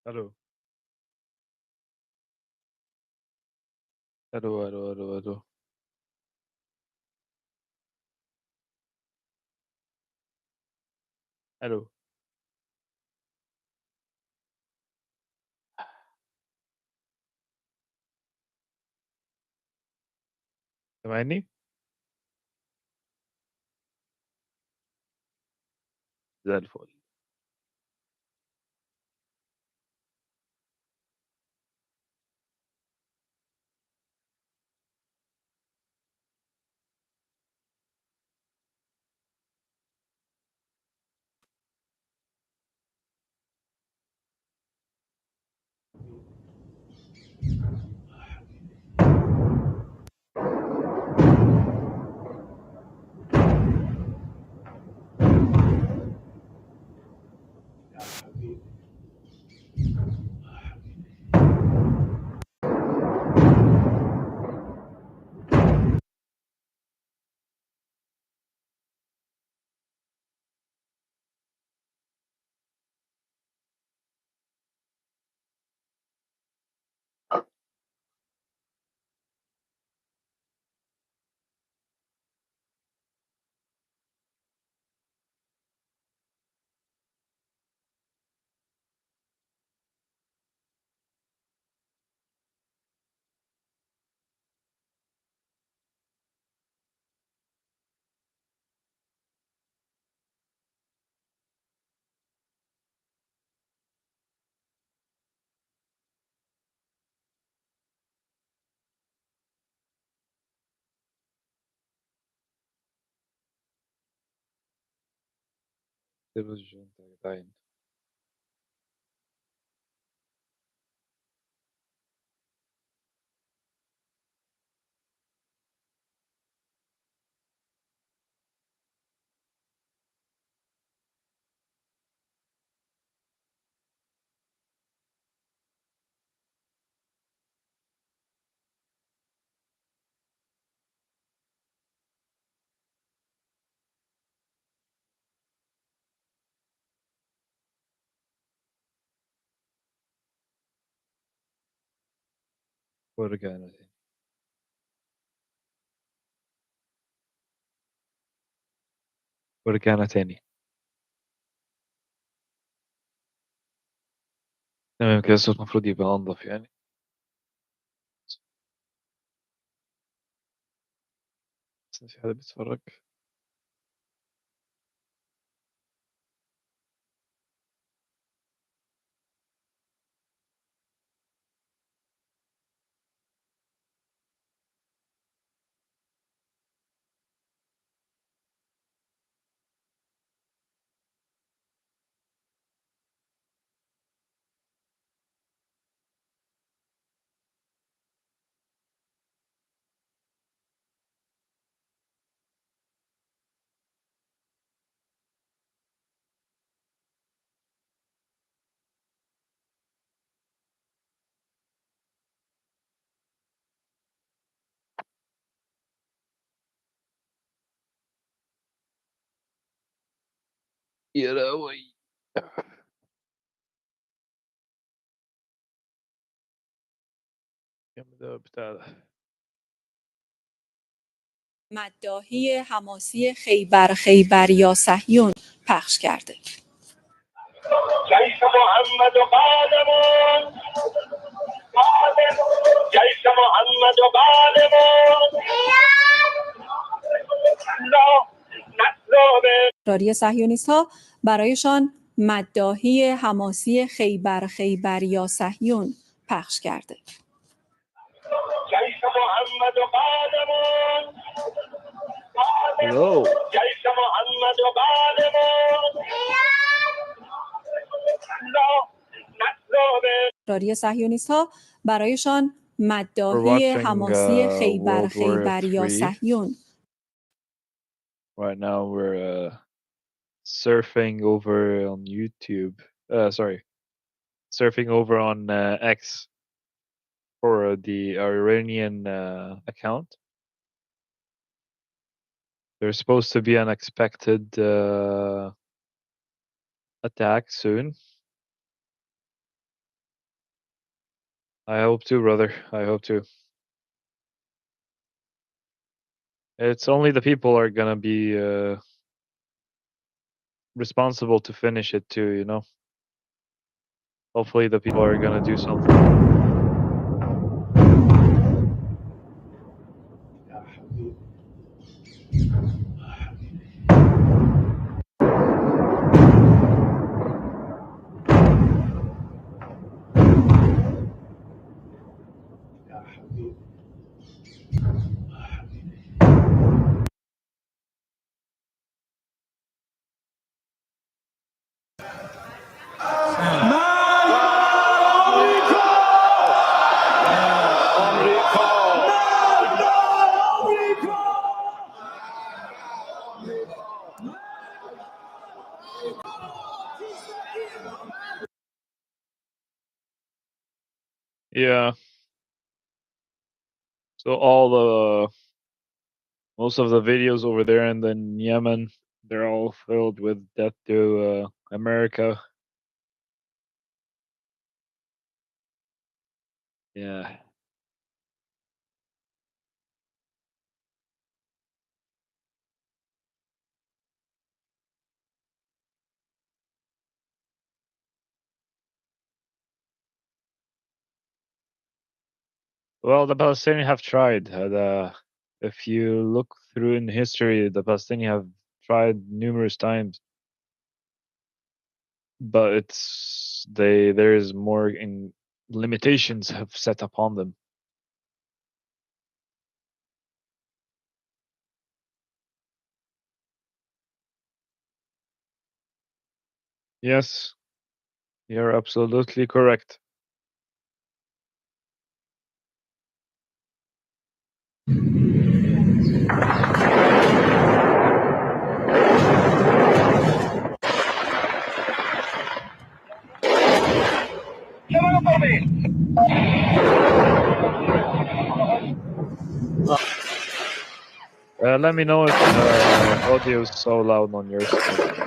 الو الو الو الو الو. الو سامعني؟ زي الفل. تلفزيون تاعي. ورجعنا تاني. ورجعنا تاني. تمام كده الصوت المفروض يبقى أنضف يعني. بس في حد بيتفرج. يا لهوي. يا ده بتاع ده. مداحی حماسی خیبر یا صهیون پخش کرده. جیش محمد و قادمون جیش محمد و قادمون لا نصر رادیو صهیونیست‌ها برایشان مداحی حماسی خیبر یا صهیون پخش کرده. جیش محمد و قادمون Hello. جیش محمد و قادمون لا نصر رادیو صهیونیست‌ها برایشان We're مداحی watching حماسی World War خیبر یا III. صهیون. Right now we're surfing over on YouTube. Sorry, surfing over on X for the Iranian account. There's supposed to be an expected attack soon. I hope to, brother. I hope to. It's only the people are gonna be responsible to finish it too, you know? Hopefully the people are gonna do something. Yeah. So all the most of the videos over there in the Yemen, they're all filled with death to America. Yeah. Well, the Palestinians have tried. If you look through in history, the Palestinians have tried numerous times, but there is more in limitations have set upon them. Yes, you're absolutely correct. Let me know if audio is so loud on your side.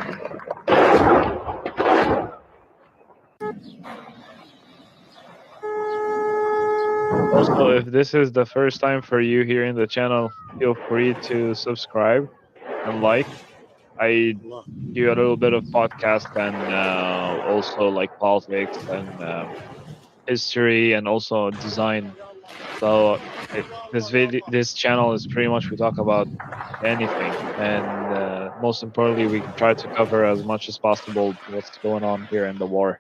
Also, if this is the first time for you here in the channel, feel free to subscribe and like. I do a little bit of podcast and also like politics and history and also design. So this channel is pretty much we talk about anything, and most importantly, we try to cover as much as possible what's going on here in the war.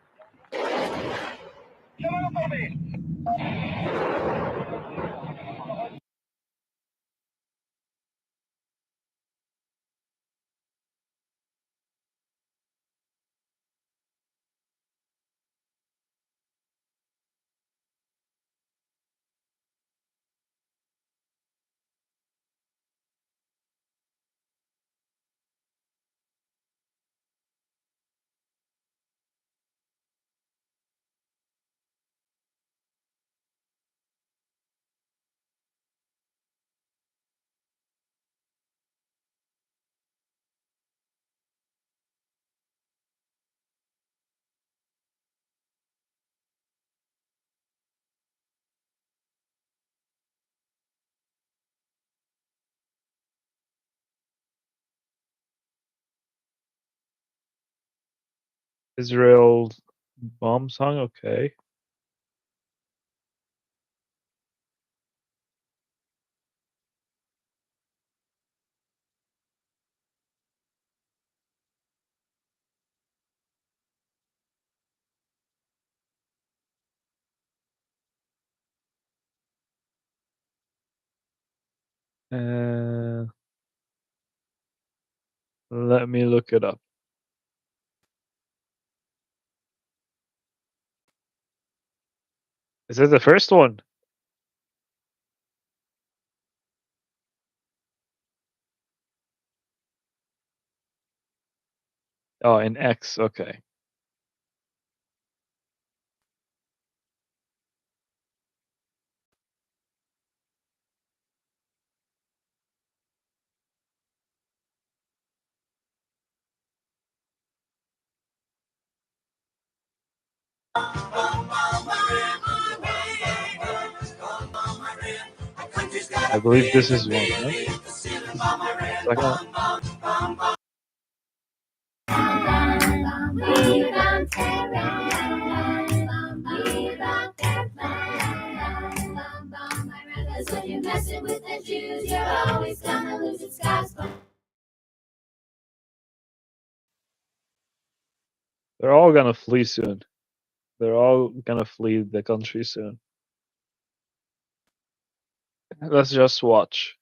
Israel bomb song, okay. Uh, Let me look it up. Is it the first one? Oh, in X. Okay. I believe this is one. Huh? Second one. They're all gonna flee soon. They're all gonna flee the country soon. Let's just watch.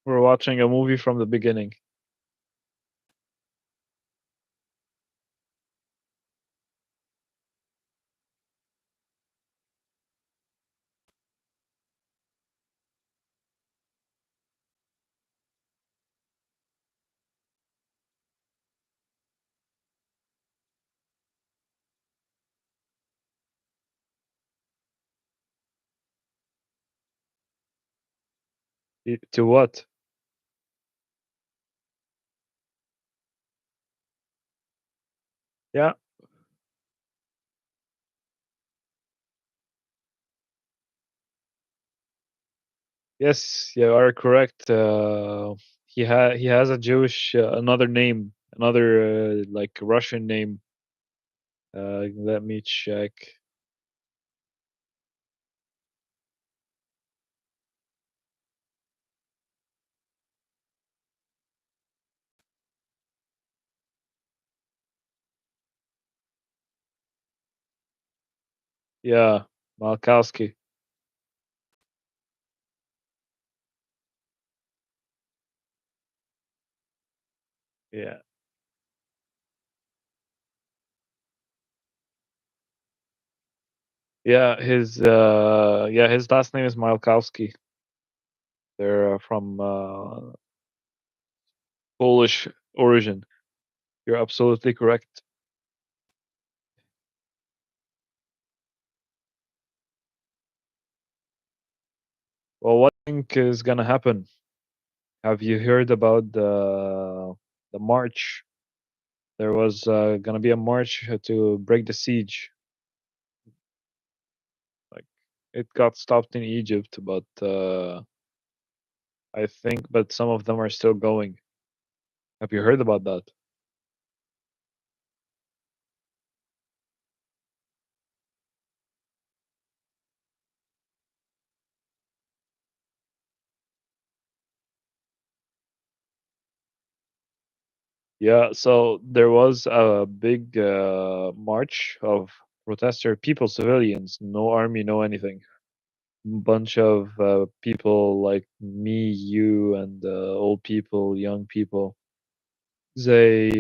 We're watching a movie from the beginning. To what? Yeah. Yes, you are correct. He has a Jewish another name, another like Russian name. Let me check. Yeah, Malkowski. Yeah, yeah his last name is Malkowski. They're from Polish origin. You're absolutely correct. Well, what do you think is gonna happen? Have you heard about the march? There was gonna be a march to break the siege. Like it got stopped in Egypt, but I think, but some of them are still going. Have you heard about that? Yeah, so there was a big march of protester people, civilians, no army, no anything. Bunch of people like me, you, and old people, young people. They,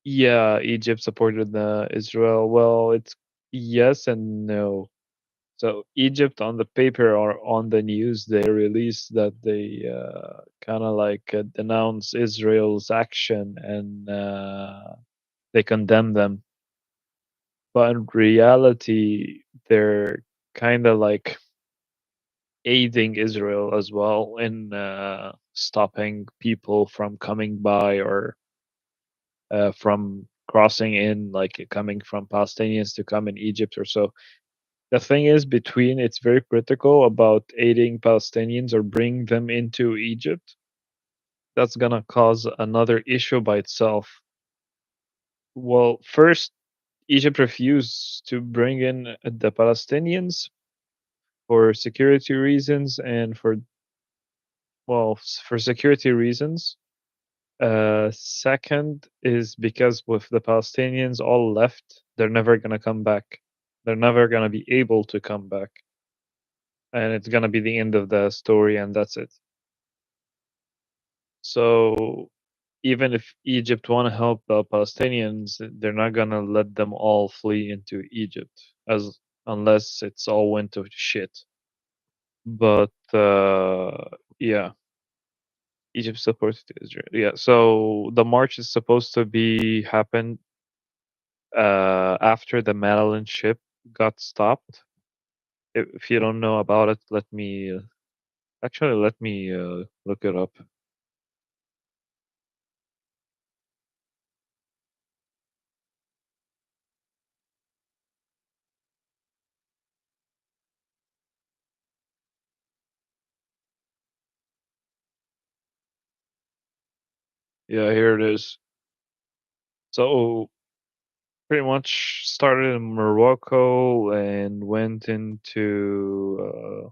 yeah, Egypt supported Israel. Well, it's yes and no. So Egypt on the paper or on the news, they released that they kind of like denounce Israel's action and they condemn them. But in reality, they're kind of like aiding Israel as well in stopping people from coming by or from crossing in, like coming from Palestinians to come in Egypt or so. The thing is, between it's very critical about aiding Palestinians or bring them into Egypt. That's gonna cause another issue by itself. Well, first, Egypt refused to bring in the Palestinians for security reasons and for for security reasons. Second is because with the Palestinians all left, they're never gonna come back. They're never gonna be able to come back, and it's gonna be the end of the story, and that's it. So even if Egypt want to help the Palestinians, they're not gonna let them all flee into Egypt, as unless it's all went to shit. But yeah, Egypt supported Israel. Yeah, so the march is supposed to be happened after the Maryland ship got stopped. If you don't know about it, let me actually let me look it up. Yeah, here it is. So pretty much started in Morocco and went into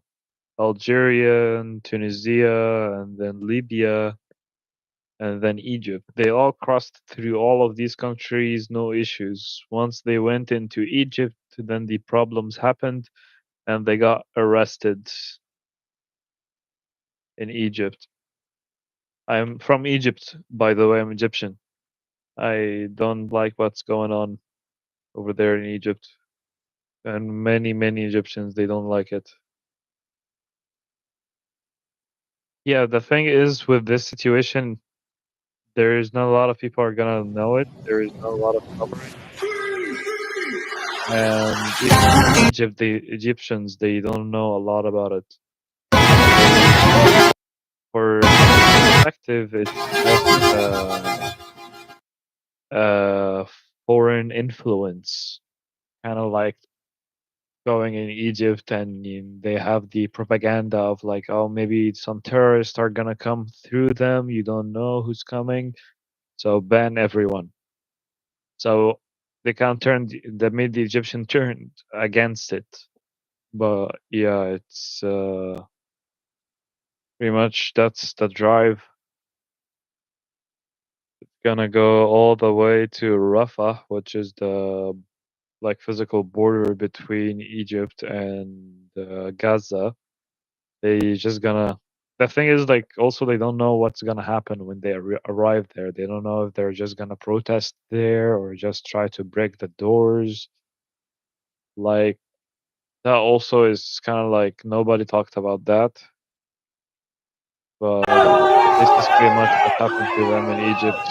Algeria and Tunisia and then Libya and then Egypt. They all crossed through all of these countries, no issues. Once they went into Egypt, then the problems happened and they got arrested in Egypt. I'm from Egypt, by the way, I'm Egyptian. I don't like what's going on over there in Egypt. And many Egyptians, they don't like it. Yeah, the thing is with this situation, there is not a lot of people are gonna know it. There is not a lot of coverage. And even in Egypt, the Egyptians they don't know a lot about it. For perspective, it's just a foreign influence, kind of like going in Egypt, and they have the propaganda of like, oh, maybe some terrorists are gonna come through them. You don't know who's coming, so ban everyone. So they kind of turned, that made the Egyptian turn against it. But yeah, it's pretty much that's the drive. Gonna go all the way to Rafah, which is the like physical border between Egypt and Gaza. They just gonna. The thing is, like, also they don't know what's gonna happen when they arrive there. They don't know if they're just gonna protest there or just try to break the doors. Like that also is kind of like nobody talked about that, but this is pretty much what happened to them in Egypt.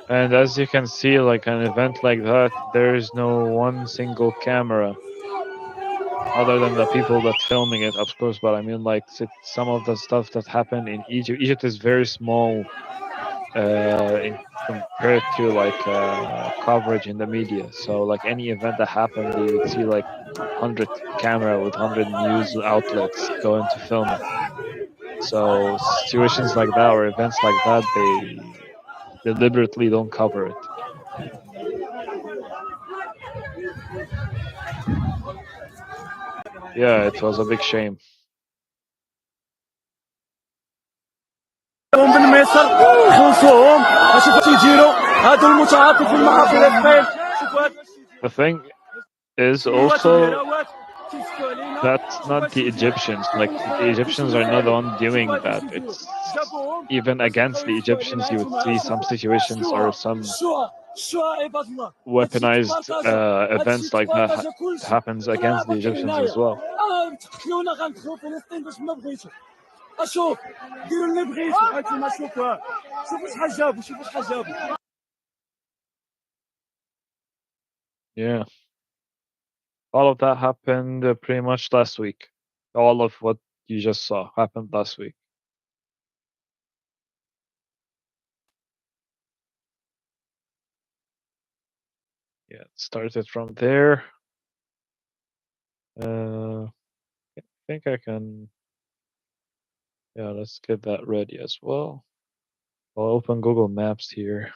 And as you can see, like an event like that, there is no one single camera other than the people that filming it, of course. But I mean, like some of the stuff that happened in Egypt. Egypt is very small in compared to like coverage in the media. So like any event that happened, you would see like 100 camera with 100 news outlets going to film it. So situations like that or events like that, they deliberately don't cover it. Yeah, it was a big shame. بالمصر خلصوهم اشوف واش يديروا هادو المتعاطفين مع فلسطين شوف هاد The thing is شوف واش also الهراوات كيسكتوا علينا that's شوف not هادشي the يدير Egyptians. Like عندهم the Egyptians are not the one شوف doing هادي واش that. يديروا It's جابوهم even باش against يبقاو the يسكتوا علينا Egyptians. You would هانتوما see some شوفوا situations or شوها some شوها عباد الله هادشي weaponized تبارطاجا هادشي events like that تبارطاجا كلشي happens against the راه باقي Egyptians هنايا as well. تقتلونا غندخلوا فلسطين باش ما بغيتو اشوف ديروا اللي بغيتو هانتوما شوفوا شوفوا شحال جابوا شوفوا شحال جابوا Yeah, all of that happened pretty much last week. All of what you just saw happened last week. Yeah, it started from there. I think I can. Yeah, let's get that ready as well. I'll open Google Maps here.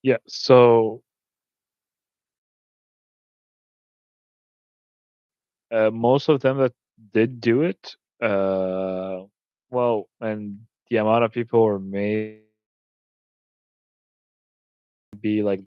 Yeah, so most of them that did do it, well, and the amount of people were maybe like